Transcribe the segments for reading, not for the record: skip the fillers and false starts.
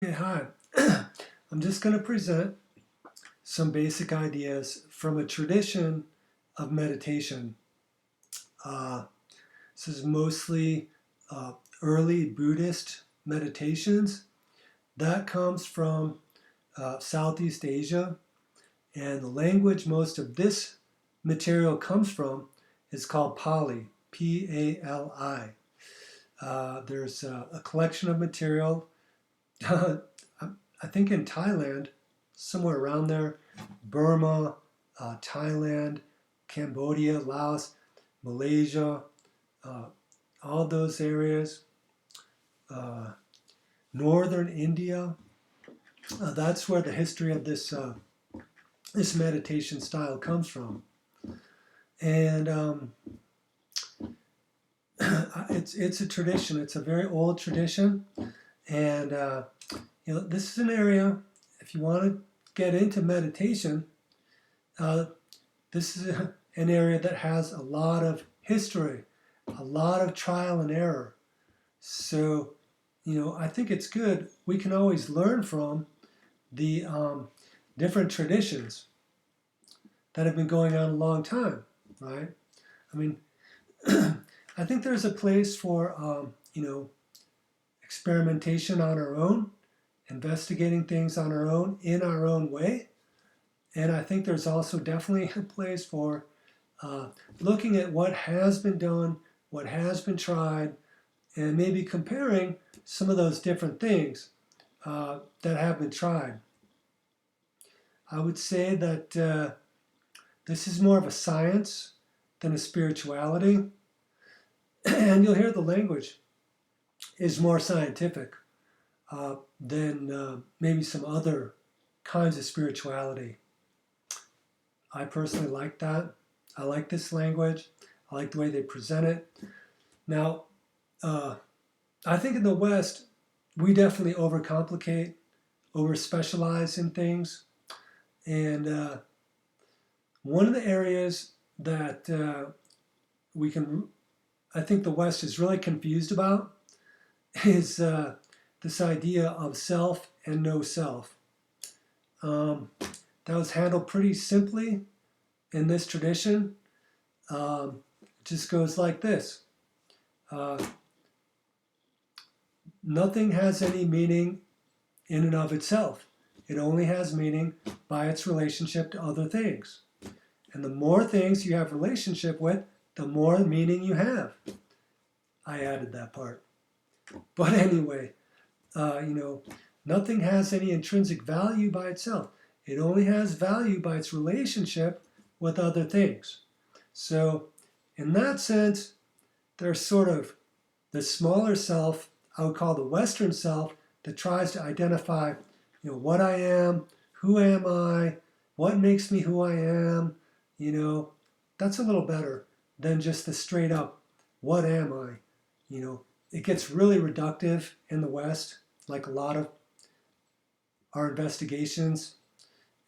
Okay, hi. I'm just going to present some basic ideas from a tradition of meditation. Uh, this is mostly uh, early Buddhist meditations. That comes from Southeast Asia, and the language most of this material comes from is called Pali, P-A-L-I. There's a collection of material I think in Thailand, somewhere around there, Burma, Thailand, Cambodia, Laos, Malaysia, uh, all those areas, uh, northern India. That's where the history of this meditation style comes from, and it's a tradition. It's a very old tradition, and this is an area. If you want to get into meditation, uh, this is an area that has a lot of history, a lot of trial and error. So, I think it's good. We can always learn from the different traditions that have been going on a long time, right? I mean, I think there's a place for, experimentation on our own, investigating things on our own, in our own way. And I think there's also definitely a place for looking at what has been done, what has been tried, and maybe comparing some of those different things that have been tried. I would say that this is more of a science than a spirituality, and you'll hear the language is more scientific than maybe some other kinds of spirituality. I personally like that. I like this language. I like the way they present it. Now, I think in the West, we definitely overcomplicate, overspecialize in things. And one of the areas that I think the West is really confused about is this idea of self and no self. That was handled pretty simply in this tradition. It just goes like this. Nothing has any meaning in and of itself. It only has meaning by its relationship to other things. And the more things you have relationship with, the more meaning you have. I added that part. But anyway, nothing has any intrinsic value by itself. It only has value by its relationship with other things. So in that sense, there's sort of the smaller self, I would call the Western self, that tries to identify, what I am, who am I, what makes me who I am, that's a little better than just the straight up, what am I? It gets really reductive in the West, like a lot of our investigations.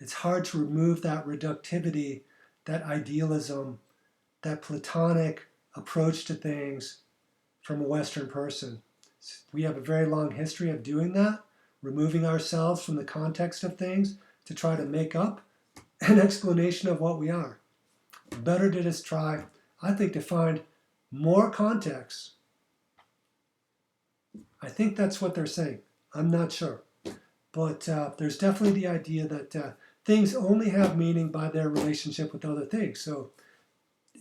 It's hard to remove that reductivity, that idealism, that Platonic approach to things from a Western person. We have a very long history of doing that, removing ourselves from the context of things to try to make up an explanation of what we are. Better to just try, I think, to find more context. I think that's what they're saying. I'm not sure. But there's definitely the idea that things only have meaning by their relationship with other things. So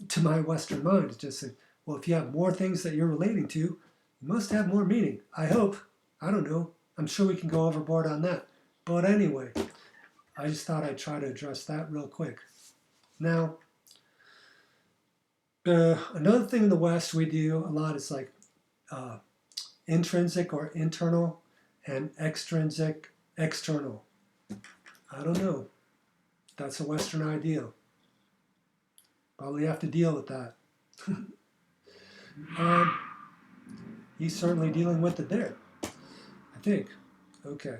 to my Western mind, it's just like, well, if you have more things that you're relating to, you must have more meaning. I hope. I don't know. I'm sure we can go overboard on that. But anyway, I just thought I'd try to address that real quick. Now, another thing in the West we do a lot is like intrinsic or internal and extrinsic, external. I don't know. That's a Western idea. Probably have to deal with that. He's certainly dealing with it there, I think. Okay.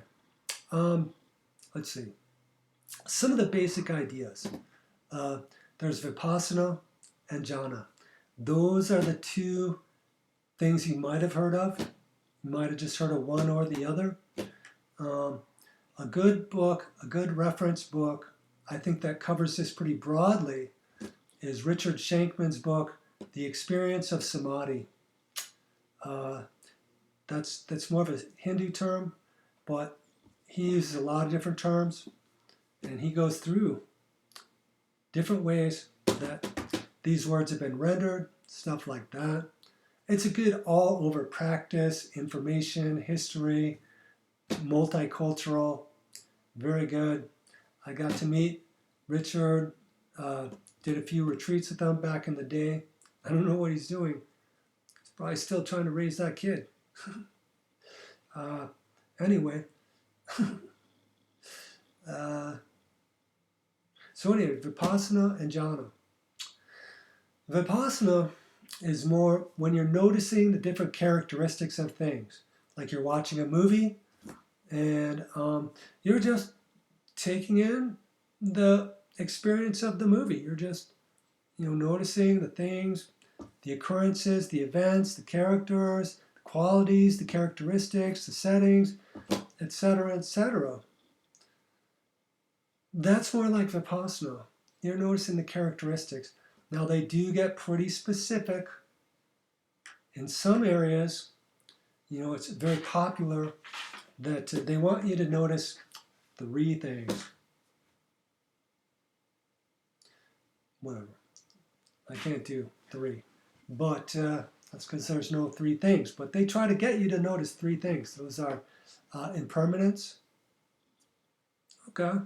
Let's see. Some of the basic ideas. There's Vipassana and Jhana. Those are the two things you might have heard of. You might have just heard of one or the other. Um, a good book, a good reference book, I think that covers this pretty broadly, is Richard Shankman's book, The Experience of Samadhi. Uh, that's more of a Hindu term, but he uses a lot of different terms, and he goes through different ways that these words have been rendered, stuff like that. It's a good all-over practice, information, history, multicultural, very good. I got to meet Richard, did a few retreats with him back in the day. I don't know what he's doing. He's probably still trying to raise that kid. Anyway, so anyway, Vipassana and Jhana. Vipassana is more when you're noticing the different characteristics of things. Like you're watching a movie and you're just taking in the experience of the movie. You're just, noticing the things, the occurrences, the events, the characters, the qualities, the characteristics, the settings, etc., etc. That's more like Vipassana. You're noticing the characteristics. Now they do get pretty specific. In some areas, it's very popular that they want you to notice 3 things. Whatever. I can't do 3. But that's because there's no 3 things. But they try to get you to notice 3 things. Those are impermanence. Okay,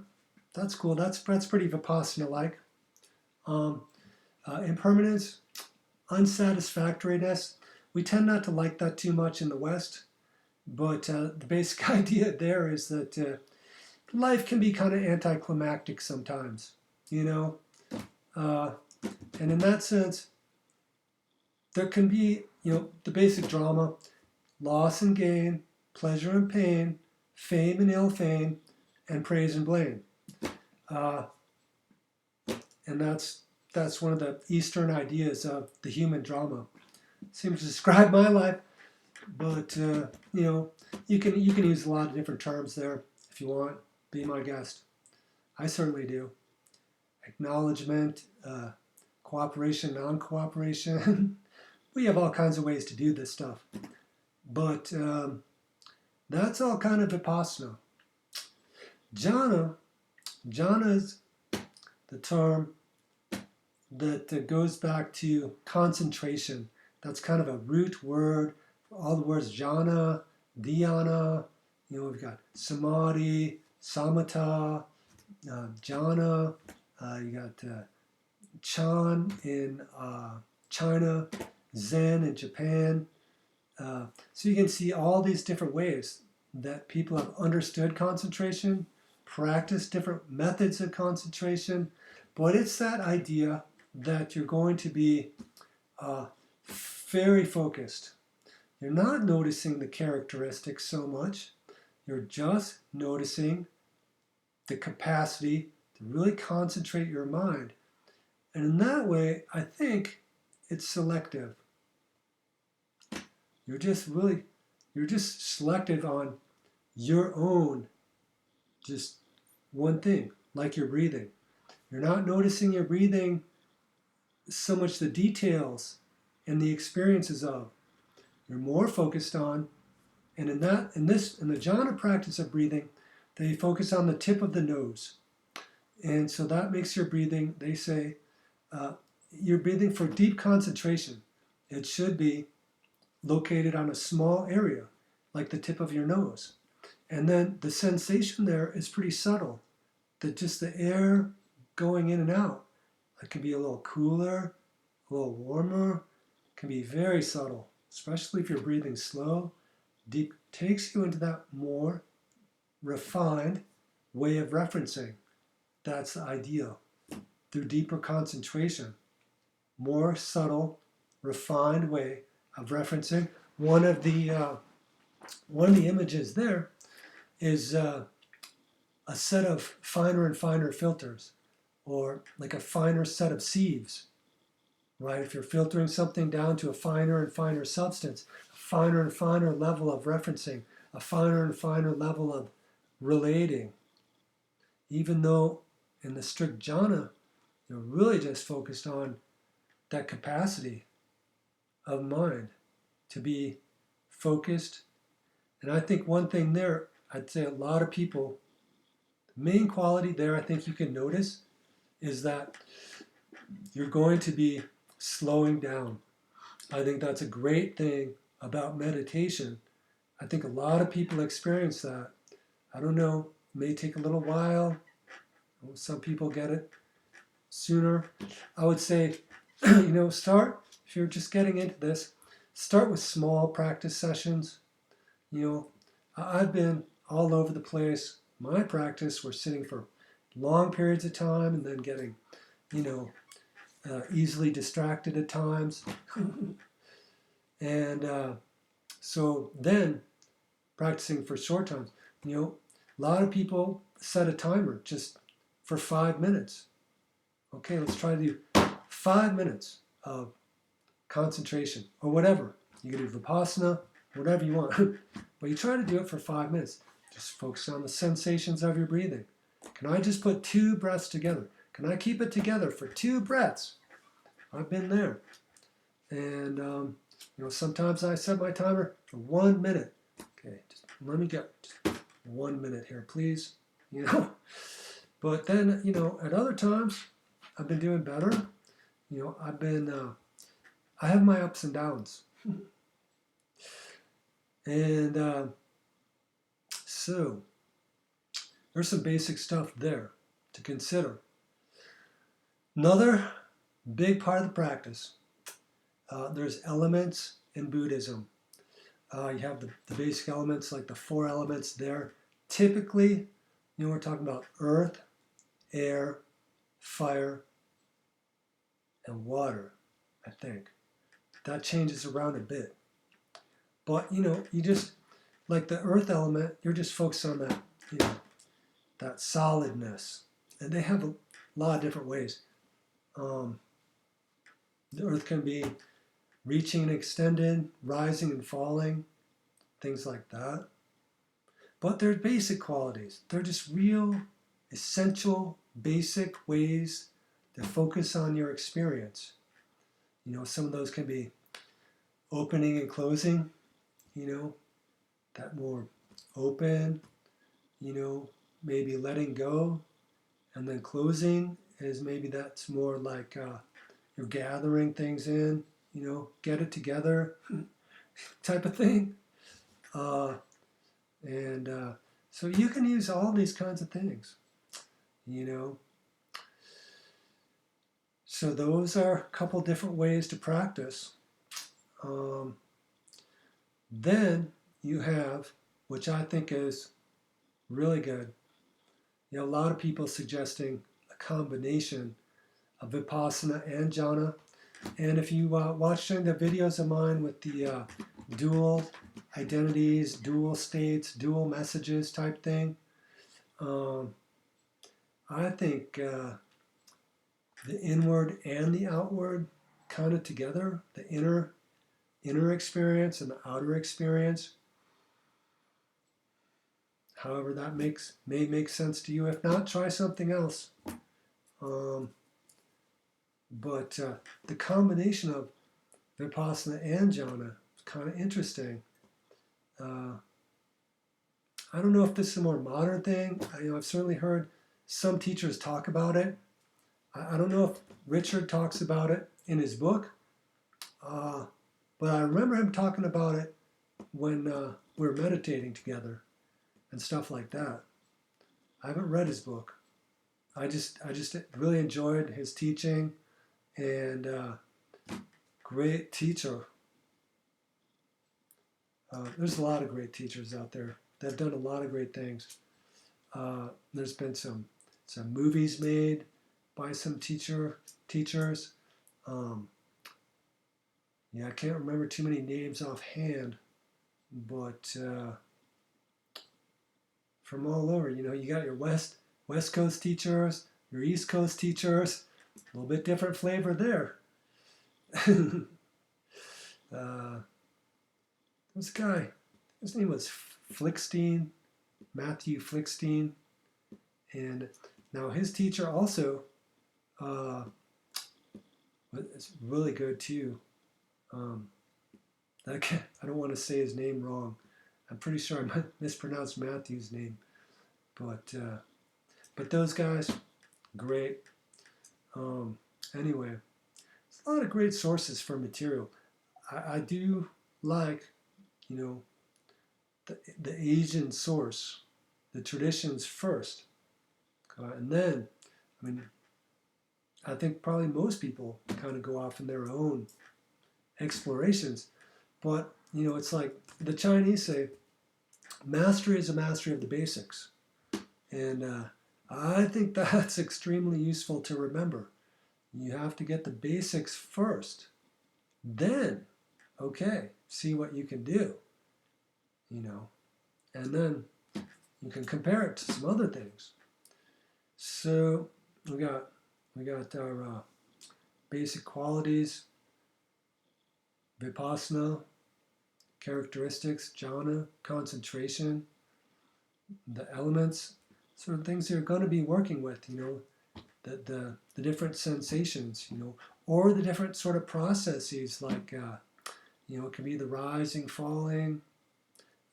that's cool. That's pretty Vipassana-like. Impermanence, unsatisfactoriness. We tend not to like that too much in the West. But the basic idea there is that life can be kind of anticlimactic sometimes, and in that sense, there can be, the basic drama, loss and gain, pleasure and pain, fame and ill fame, and praise and blame. And that's one of the Eastern ideas of the human drama. Seems to describe my life, but you can use a lot of different terms there if you want. Be my guest. I certainly do. Acknowledgement, cooperation, non-cooperation. We have all kinds of ways to do this stuff. But that's all kind of Vipassana. Jhana is the term that goes back to concentration. That's kind of a root word for all the words jhana, dhyana. We've got samadhi, samatha, jhana. You got Chan in China, Zen in Japan. So you can see all these different ways that people have understood concentration, practiced different methods of concentration, but it's that idea that you're going to be very focused. You're not noticing the characteristics so much. You're just noticing the capacity to really concentrate your mind. And in that way, I think it's selective. You're just selective on your own, just one thing, like your breathing. You're not noticing your breathing so much the details and the experiences of. You're more focused on, and in the jhana practice of breathing, they focus on the tip of the nose. And so that makes your breathing, they say, you're breathing for deep concentration. It should be located on a small area, like the tip of your nose. And then the sensation there is pretty subtle, that just the air going in and out. It can be a little cooler, a little warmer, it can be very subtle, especially if you're breathing slow. Deep takes you into that more refined way of referencing. That's the ideal. Through deeper concentration, more subtle, refined way of referencing. One of the images there is a set of finer and finer filters, or like a finer set of sieves, right? If you're filtering something down to a finer and finer substance, a finer and finer level of referencing, a finer and finer level relating, even though in the strict jhana, you're really just focused on that capacity of mind to be focused. And I think one thing there, I'd say a lot of people, the main quality there I think you can notice is that you're going to be slowing down. I think that's a great thing about meditation. I think a lot of people experience that. I don't know, it may take a little while. Some people get it sooner. I would say, start, if you're just getting into this, start with small practice sessions. I've been all over the place. My practice, we're sitting for long periods of time and then getting, easily distracted at times. And so then practicing for short times, a lot of people set a timer just for 5 minutes. Okay, let's try to do 5 minutes of concentration or whatever. You can do Vipassana, whatever you want. But you try to do it for 5 minutes. Just focus on the sensations of your breathing. Can I just put 2 breaths together? Can I keep it together for 2 breaths? I've been there. And, sometimes I set my timer for 1 minute. Okay, just let me get just 1 minute here, please. But then, at other times, I've been doing better. I have my ups and downs. And so there's some basic stuff there to consider. Another big part of the practice, there's elements in Buddhism. You have the basic elements, like the 4 elements there. Typically, we're talking about earth, air, fire, and water, I think. That changes around a bit. But, you just, like the earth element, you're just focused on that, that solidness. And they have a lot of different ways. The earth can be reaching and extended, rising and falling, things like that. But they're basic qualities. They're just real, essential, basic ways to focus on your experience. Some of those can be opening and closing, that more open, maybe letting go, and then closing is maybe that's more like you're gathering things in, get it together type of thing. So you can use all these kinds of things, So those are a couple different ways to practice. Then you have, which I think is really good, a lot of people suggesting a combination of Vipassana and Jhana. And if you watch some of the videos of mine with the dual identities, dual states, dual messages type thing, I think the inward and the outward kind of together, the inner experience and the outer experience, however that may make sense to you. If not, try something else. But the combination of Vipassana and Jhana is kind of interesting. I don't know if this is a more modern thing. I've certainly heard some teachers talk about it. I don't know if Richard talks about it in his book, but I remember him talking about it when we were meditating together and stuff like that. I haven't read his book. I just really enjoyed his teaching, and great teacher. There's a lot of great teachers out there that have done a lot of great things. There's been some movies made by some teachers. I can't remember too many names offhand, but from all over, you got your West Coast teachers, your East Coast teachers, a little bit different flavor there. This guy, his name was Flickstein, Matthew Flickstein. And now his teacher also is really good too. I don't want to say his name wrong. I'm pretty sure I mispronounced Matthew's name. But those guys, great. Anyway, there's a lot of great sources for material. I do like, the Asian source, the traditions first. And then, I think probably most people kind of go off in their own explorations. But, it's like the Chinese say, mastery is a mastery of the basics. And I think that's extremely useful to remember. You have to get the basics first. Then, okay, see what you can do. And then you can compare it to some other things. So we got our basic qualities, vipassana, characteristics, jhana, concentration, the elements, sort of things you're going to be working with, the different sensations, or the different sort of processes, like, it can be the rising, falling,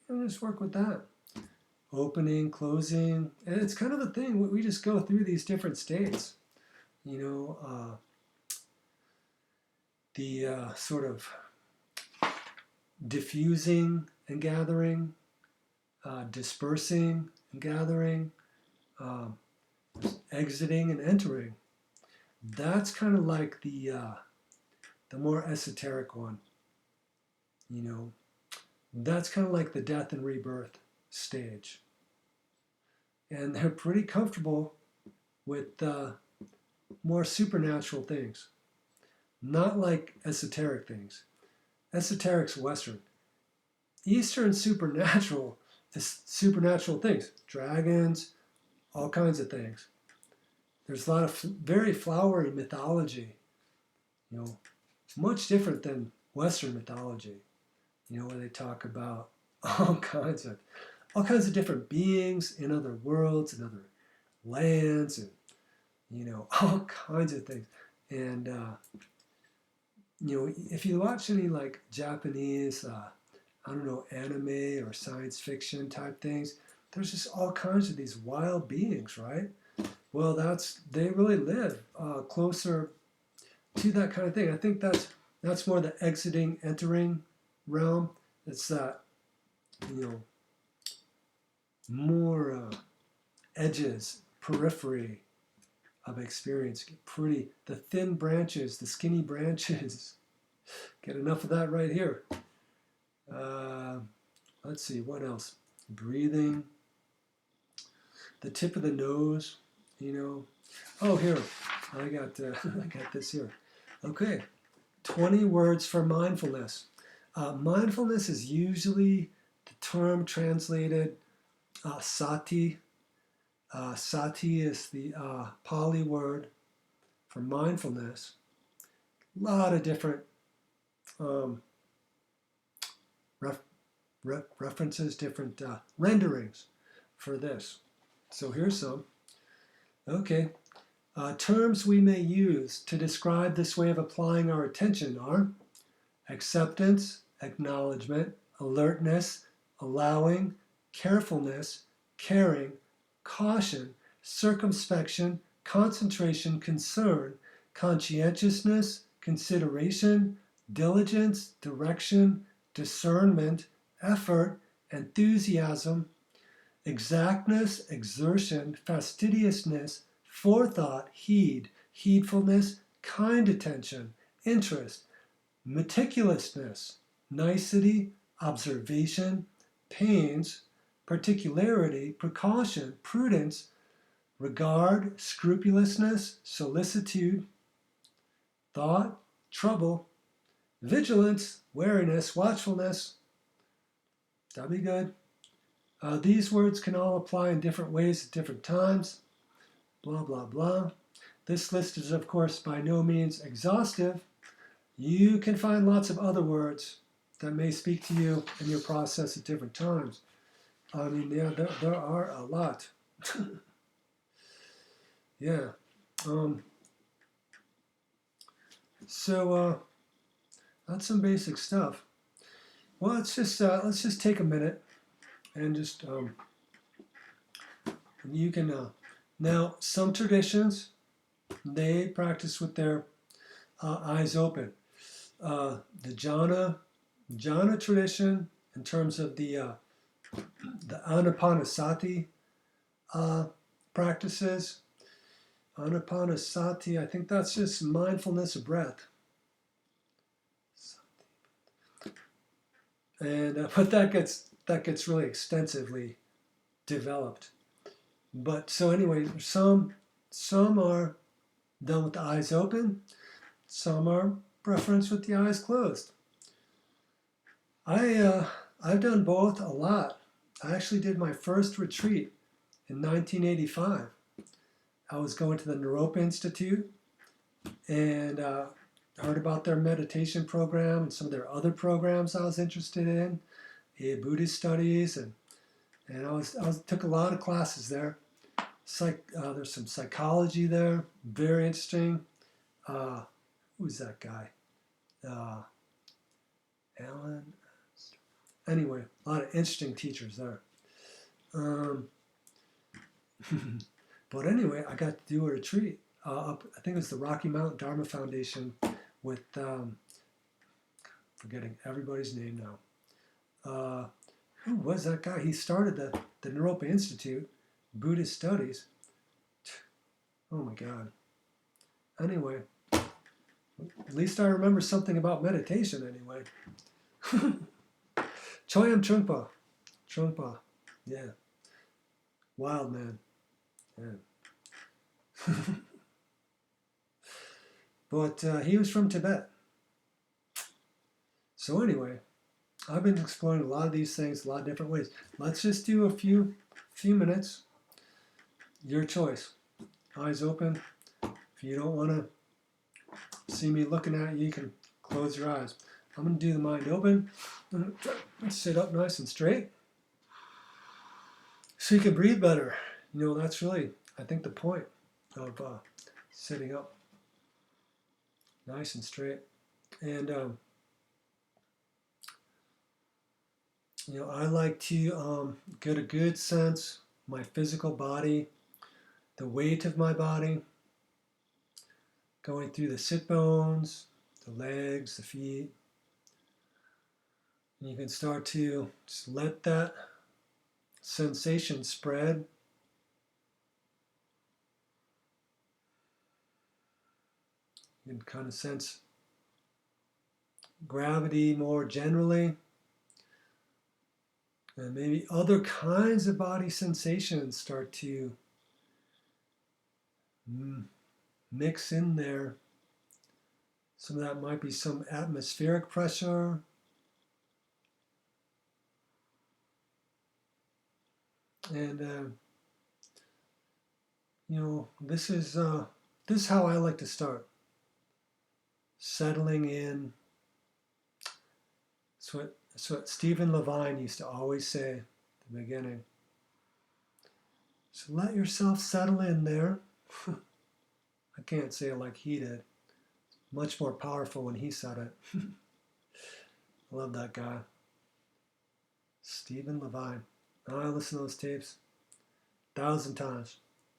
just work with that. Opening, closing, and it's kind of a thing. We just go through these different states, the sort of diffusing and gathering, dispersing and gathering, exiting and entering. That's kind of like the more esoteric one. That's kind of like the death and rebirth stage. And they're pretty comfortable with more supernatural things, not like esoteric things. Esoteric's Western. Eastern supernatural is supernatural things, dragons, all kinds of things. There's a lot of very flowery mythology. It's much different than Western mythology. Where they talk about all kinds of different beings in other worlds and other lands, and all kinds of things. And if you watch any like Japanese, anime or science fiction type things, there's just all kinds of these wild beings, right? Well, they really live closer to that kind of thing. I think that's more the exiting, entering realm. It's that, more edges, periphery of experience. The thin branches, the skinny branches. Get enough of that right here. Let's see, what else? Breathing. The tip of the nose, Oh, here, I got this here. Okay, 20 words for mindfulness. Mindfulness is usually the term translated sati. Sati is the Pali word for mindfulness. A lot of different references, different renderings for this. So here's some. Okay. Terms we may use to describe this way of applying our attention are acceptance, acknowledgement, alertness, allowing, carefulness, caring, caution, circumspection, concentration, concern, conscientiousness, consideration, diligence, direction, discernment, effort, enthusiasm, exactness, exertion, fastidiousness, forethought, heed, heedfulness, kind attention, interest, meticulousness, nicety, observation, pains, particularity, precaution, prudence, regard, scrupulousness, solicitude, thought, trouble, vigilance, wariness, watchfulness. That'd be good. These words can all apply in different ways at different times. Blah, blah, blah. This list is, of course, by no means exhaustive. You can find lots of other words that may speak to you in your process at different times. I mean, yeah, there are a lot. Yeah. Um, so that's some basic stuff. Well, let's just take a minute and just you can now some traditions they practice with their eyes open. The jhana tradition, in terms of the anapanasati uh, practices. Anapanasati, I think that's just mindfulness of breath. And but that gets really extensively developed. But so anyway, some are done with the eyes open, some are preference with the eyes closed. I've done both a lot. I actually did my first retreat in 1985. I was going to the Naropa Institute and heard about their meditation program and some of their other programs I was interested in, Buddhist studies, and I took a lot of classes there. There's some psychology there, very interesting. Uh, who's that guy? Uh, Alan. Anyway, a lot of interesting teachers there. Um, but anyway, I got to do a retreat up. I think it was the Rocky Mountain Dharma Foundation with forgetting everybody's name now. Who was that guy? He started the Naropa Institute, Buddhist Studies. Oh my God. Anyway, at least I remember something about meditation anyway. Choyam Trungpa. Trungpa. Yeah. Wild man. Yeah. But he was from Tibet. So anyway, I've been exploring a lot of these things, a lot of different ways. Let's just do a few minutes. Your choice. Eyes open. If you don't want to see me looking at you, you can close your eyes. I'm going to do the mind open. Sit up nice and straight so you can breathe better. You know, that's really, I think, the point of sitting up nice and straight. And, you know, I like to get a good sense of my physical body, the weight of my body, going through the sit bones, the legs, the feet. And you can start to just let that sensation spread. You can kind of sense gravity more generally. And maybe other kinds of body sensations start to mix in there. Some of that might be some atmospheric pressure. And, you know, this is how I like to start. Settling in. That's what Stephen Levine used to always say at the beginning. So let yourself settle in there. I can't say it like he did. Much more powerful when he said it. I love that guy. Stephen Levine. I listened to those tapes 1,000 times.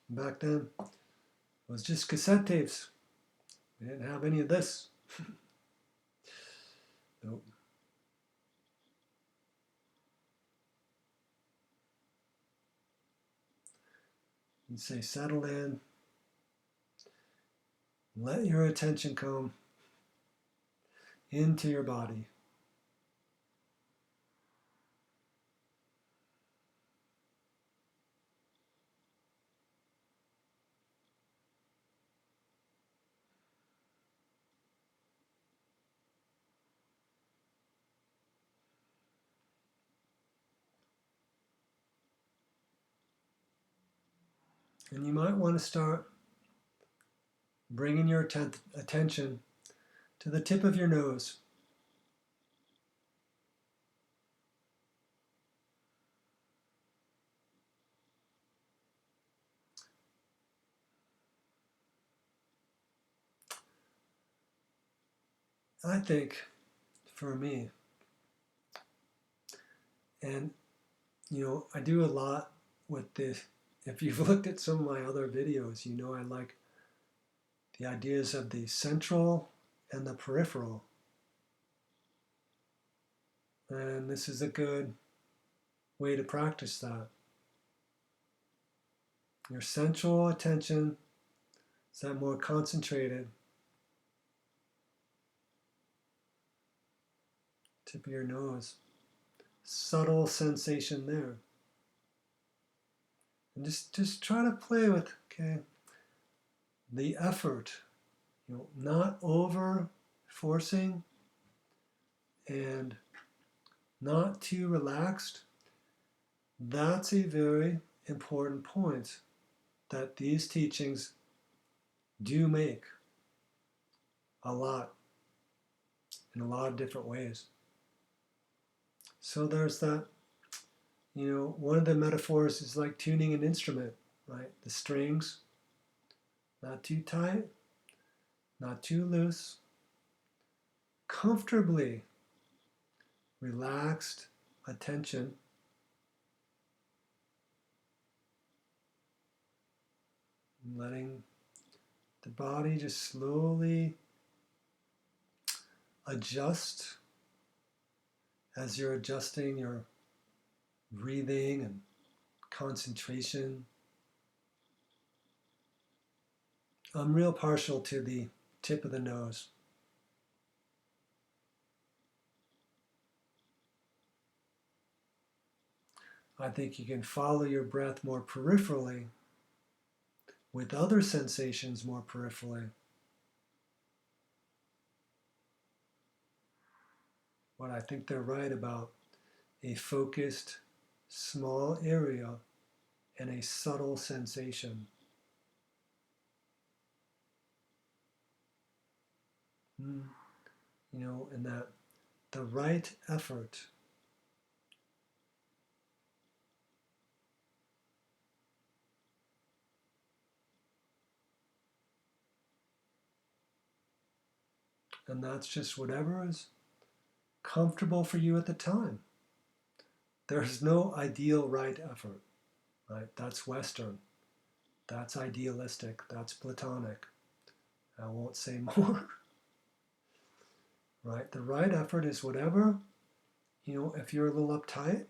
Back then, it was just cassette tapes. We didn't have any of this. Nope. You say settle in. Let your attention come into your body. And you might want to start bringing your attention to the tip of your nose. I think for me, and I do a lot with this. If you've looked at some of my other videos, I like the ideas of the central and the peripheral. And this is a good way to practice that. Your central attention is that more concentrated. Tip of your nose. Subtle sensation there. And just try to play with, okay, the effort. Not over forcing and not too relaxed. That's a very important point that these teachings do make a lot in a lot of different ways. So there's that, one of the metaphors is like tuning an instrument, right? The strings, not too tight, not too loose, comfortably relaxed attention. Letting the body just slowly adjust as you're adjusting your breathing and concentration. I'm real partial to the tip of the nose. I think you can follow your breath more peripherally with other sensations more peripherally. But I think they're right about a focused, small area and a subtle sensation. And that the right effort and that's just whatever is comfortable for you at the time. There's no ideal right effort, right? That's Western. That's idealistic. That's Platonic. I won't say more, right? The right effort is whatever, if you're a little uptight,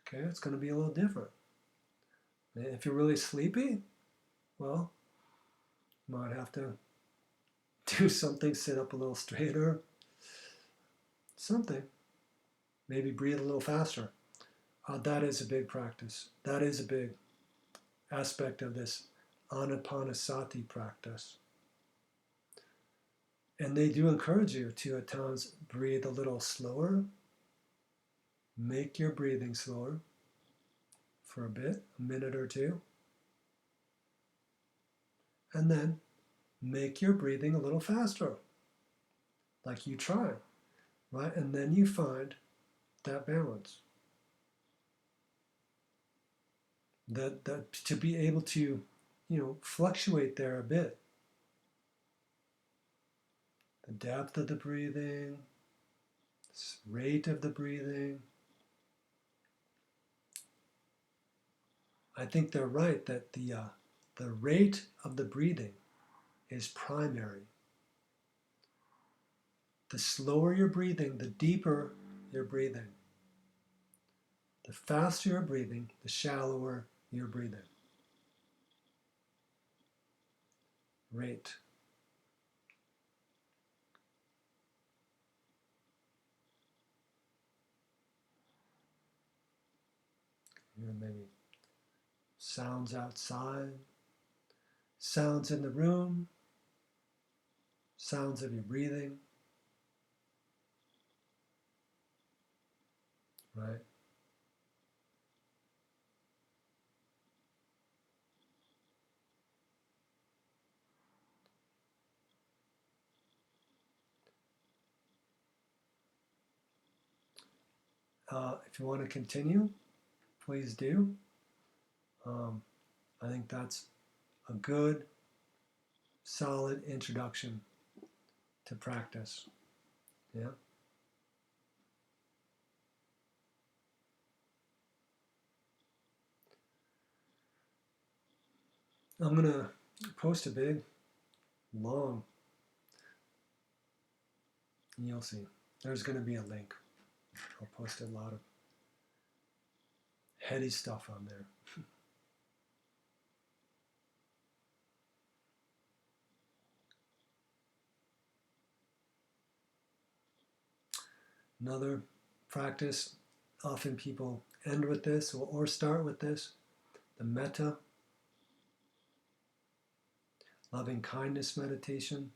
okay, it's going to be a little different. And if you're really sleepy, well, you might have to do something, sit up a little straighter, something. Maybe breathe a little faster. That is a big practice. That is a big aspect of this anapanasati practice. And they do encourage you to at times breathe a little slower. Make your breathing slower for a bit, a minute or two. And then make your breathing a little faster, like you try, right? And then you find that balance. That to be able to, fluctuate there a bit. The depth of the breathing, rate of the breathing. I think they're right that the rate of the breathing is primary. The slower you're breathing, the deeper you're breathing. The faster you're breathing, the shallower you're breathing. Rate. Maybe sounds outside, sounds in the room, sounds of your breathing, right? If you want to continue, please do. I think that's a good, solid introduction to practice. Yeah. I'm going to post a big, long, and you'll see. There's going to be a link. I'll post a lot of heady stuff on there. Another practice, often people end with this or start with this, the metta, loving kindness meditation.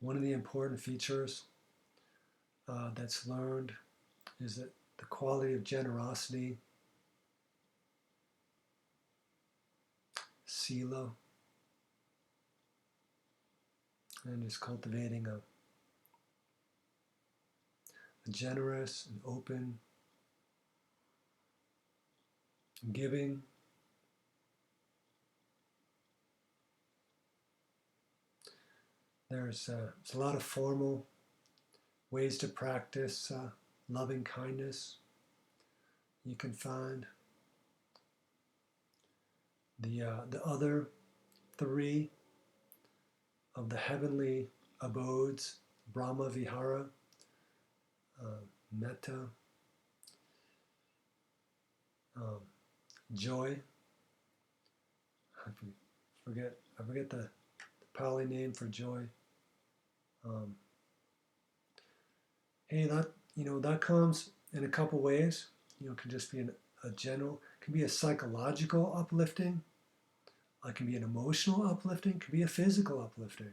One of the important features that's learned is that the quality of generosity, sila, and is cultivating a generous and open, giving, there's a lot of formal ways to practice loving kindness. You can find the other three of the heavenly abodes, Brahma Vihara, metta, joy. I forget the Pali name for joy. Hey, that comes in a couple ways. It can just be a general, it can be a psychological uplifting, it can be an emotional uplifting, it can be a physical uplifting.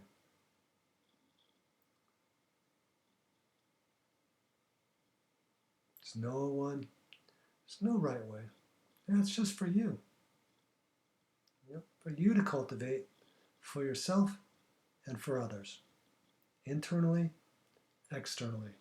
There's no right way. And it's just for you. For you to cultivate for yourself and for others, internally, externally.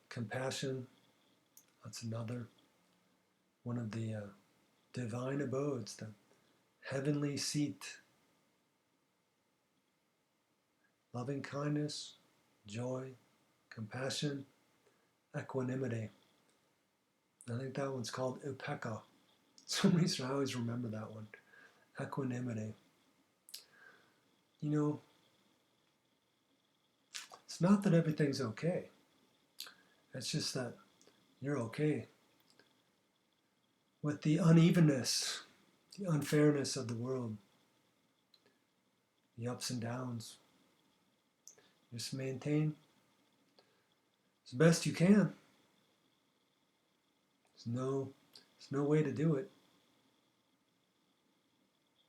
Compassion, that's another one of the divine abodes, the heavenly seat. Loving kindness, joy, compassion, equanimity. I think that one's called upekkha. For some reason I always remember that one. Equanimity. It's not that everything's okay. It's just that you're okay with the unevenness, the unfairness of the world, the ups and downs. Just maintain as best you can. There's no way to do it.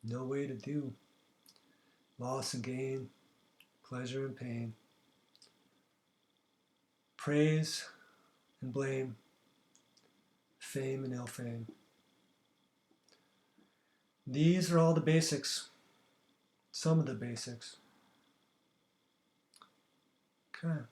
No way to do loss and gain, pleasure and pain, praise and blame, fame and ill fame. These are all the basics, some of the basics. Okay.